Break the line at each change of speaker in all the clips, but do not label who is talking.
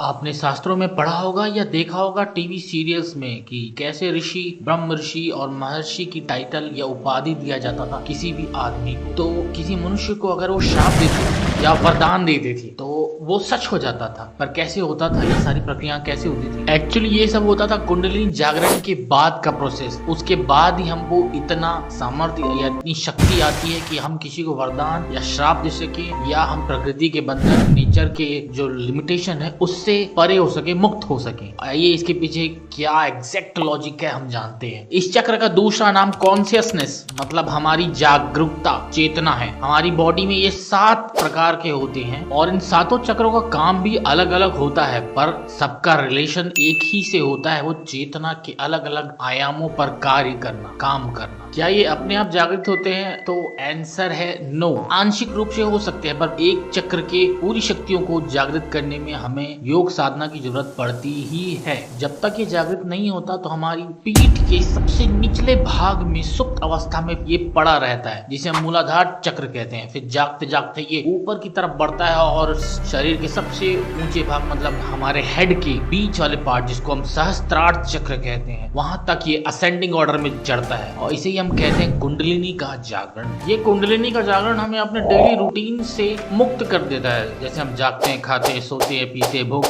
आपने शास्त्रों में पढ़ा होगा या देखा होगा टीवी सीरियल्स में कि कैसे ऋषि, ब्रह्म ऋषि और महर्षि की टाइटल या उपाधि दिया जाता था किसी भी आदमी को। तो किसी मनुष्य को अगर वो श्राप देते थे या वरदान देते थे तो वो सच हो जाता था। पर कैसे होता था, ये सारी प्रक्रिया कैसे होती थी? एक्चुअली ये सब होता था कुंडलिनी जागरण के बाद का प्रोसेस। उसके बाद ही हमको इतना सामर्थ्य या इतनी शक्ति आती है कि हम किसी को वरदान या श्राप दे सके, या हम प्रकृति के बंधन, नेचर के जो लिमिटेशन है उससे परे हो सके, मुक्त हो सके। आइए इसके पीछे क्या एग्जैक्ट लॉजिक है हम जानते हैं। इस चक्र का दूसरा नाम कॉन्शियसनेस मतलब हमारी जागरूकता, चेतना है। हमारी बॉडी में ये 7 प्रकार के होते हैं और इन 7 चक्रों का काम भी अलग अलग होता है, पर सबका रिलेशन एक ही से होता है, वो चेतना के अलग अलग आयामों पर कार्य करना, काम करना। क्या ये अपने आप जागृत होते हैं? तो आंसर है नो। आंशिक रूप से हो सकते हैं, पर एक चक्र के पूरी शक्तियों को जागृत करने में हमें योग साधना की जरूरत पड़ती ही है। जब तक ये जागृत नहीं होता तो हमारी पीठ के सबसे निचले भाग में सुप्त अवस्था में ये पड़ा रहता है, जिसे हम मूलाधार चक्र कहते हैं। फिर जागते जागते ये ऊपर की तरफ बढ़ता है और शरीर के सबसे ऊंचे भाग मतलब हमारे हेड के बीच वाले पार्ट, जिसको हम सहस्त्रार्थ चक्र कहते हैं, वहां तक ये असेंडिंग ऑर्डर में चढ़ता है और इसे हम कहते हैं कुंडलिनी का जागरण। ये कुंडलिनी का जागरण हमें अपने डेली रूटीन से मुक्त कर देता है। जैसे हम जागते हैं, खाते हैं, सोते हैं, पीते हैं, भोग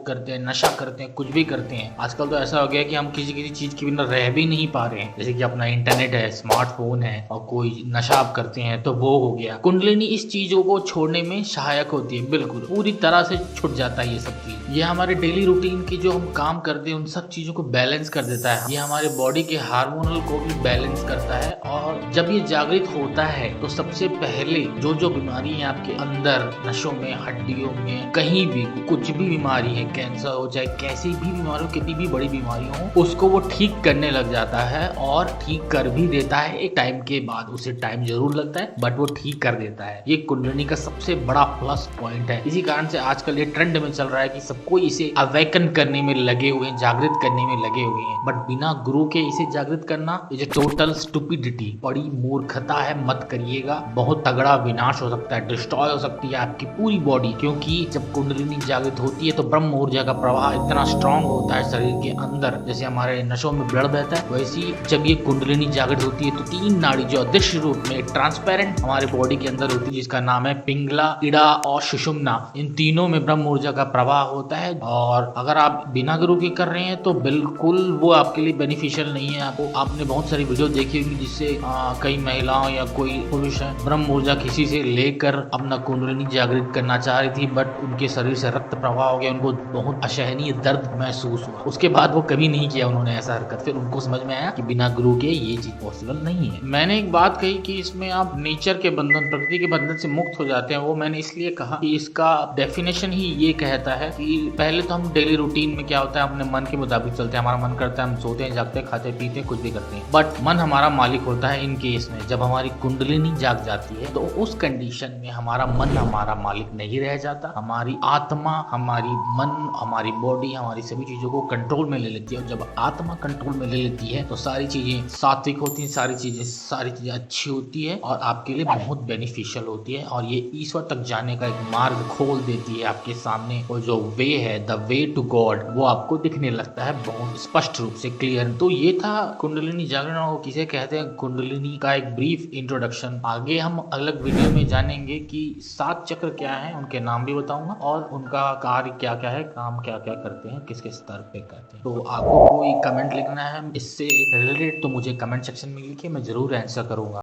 करते हैं, नशा करते हैं, कुछ भी करते हैं। आजकल तो ऐसा हो गया कि हम किसी किसी चीज के बिना रह भी नहीं पा रहे हैं। जैसे कि अपना इंटरनेट है, स्मार्टफोन है, और कोई नशा आप करते हैं तो वो हो गया। कुंडलिनी इस चीजों को छोड़ने में सहायक होती है, बिल्कुल पूरी तरह से छूट जाता है ये सब चीज। ये हमारे डेली रूटीन की जो हम काम करते हैं उन सब चीजों को बैलेंस कर देता है। ये हमारे बॉडी के हार्मोनल को भी बैलेंस करता है। और जब ये जागृत होता है तो सबसे पहले जो जो बीमारी है आपके अंदर, नसों में, हड्डियों में, कहीं भी कुछ भी बीमारी है, कैंसर हो चाहे कैसी भी बीमारी हो, कितनी भी बड़ी बीमारी हो, उसको वो ठीक करने लग जाता है और ठीक कर भी देता है एक टाइम के बाद। उसे टाइम जरूर लगता है बट वो ठीक कर देता है। ये कुंडलिनी का सबसे बड़ा प्लस पॉइंट है। इसी कारण से आजकल ये ट्रेंड में चल रहा है कि सबको इसे अवेकन करने में लगे हुए हैं, जागृत करने में लगे हुए हैं। बट बिना गुरु के इसे जागृत करना ये टोटल स्टूपिडिटी, बड़ी मूर्खता है। मत करिएगा, बहुत तगड़ा विनाश हो सकता है, डिस्ट्रॉय हो सकती है आपकी पूरी बॉडी। क्योंकि जब कुंडलिनी जागृत होती है तो ब्रह्म ऊर्जा का प्रवाह इतना स्ट्रांग होता है शरीर के अंदर, जैसे हमारे नसों में ब्लड बहता है, वैसी जब ये कुंडलिनी जागृत होती है तो 3 नाड़ी जो अदृश्य रूप में ट्रांसपेरेंट हमारे बॉडी के अंदर होती है, जिसका नाम है पिंगला, इड़ा और सुषुम्ना, इन तीनों में ब्रह्म ऊर्जा का प्रवाह होता है। और अगर आप बिना गुरु के कर रहे हैं तो बिल्कुल वो आपके लिए बेनिफिशियल नहीं है। आपने बहुत सारी वीडियो देखी होगी जिससे कई महिलाओं या कोई पुरुष है ब्रह्म ऊर्जा किसी से लेकर अपना कुंडलिनी जागृत करना चाह रही थी, बट उनके शरीर से रक्त प्रवाह हो गया, उनको बहुत असहनीय दर्द महसूस हुआ। उसके बाद वो कभी नहीं किया उन्होंने ऐसा हरकत। फिर उनको समझ में आया कि बिना गुरु के ये चीज पॉसिबल नहीं है। मैंने एक बात कही कि इसमें आप नेचर के बंधन, प्रकृति के बंधन से मुक्त हो जाते हैं, वो मैंने इसलिए कहा कि इसका डेफिनेशन ही ये कहता है कि पहले तो हम डेली रूटीन में क्या होता है, अपने मन के मुताबिक चलते हैं। हमारा मन करता है हम सोते हैं, जागते हैं, खाते पीते हैं, कुछ भी करते हैं, बट मन हमारा मालिक होता है। इन केस में जब हमारी कुंडलिनी जाग जाती है तो उस कंडीशन में हमारा मन हमारा मालिक नहीं रह जाता। हमारी आत्मा, हमारी मन, हमारी बॉडी, हमारी सभी चीजों को कंट्रोल में ले लेती है। और जब आत्मा कंट्रोल में ले लेती है तो सारी चीजें सात्विक होती हैं, सारी चीजें अच्छी होती है और आपके लिए बहुत बेनिफिशियल होती है। और ये ईश्वर तक जाने का एक मार्ग खोल देती है आपके सामने। और जो वे है, द वे टू गॉड, वो आपको दिखने लगता है बहुत स्पष्ट रूप से, क्लियर। तो ये था कुंडलिनी जागरण, और किसे कहते हैं कुंडलिनी का एक ब्रीफ इंट्रोडक्शन। आगे हम अलग वीडियो में जानेंगे कि 7 चक्र क्या हैं, उनके नाम भी बताऊंगा और उनका कार्य क्या क्या है, काम क्या क्या करते हैं, किसके स्तर पे करते हैं। तो आपको कोई कमेंट लिखना है इससे रिलेटेड तो मुझे कमेंट सेक्शन में लिखिए, मैं जरूर आंसर करूंगा।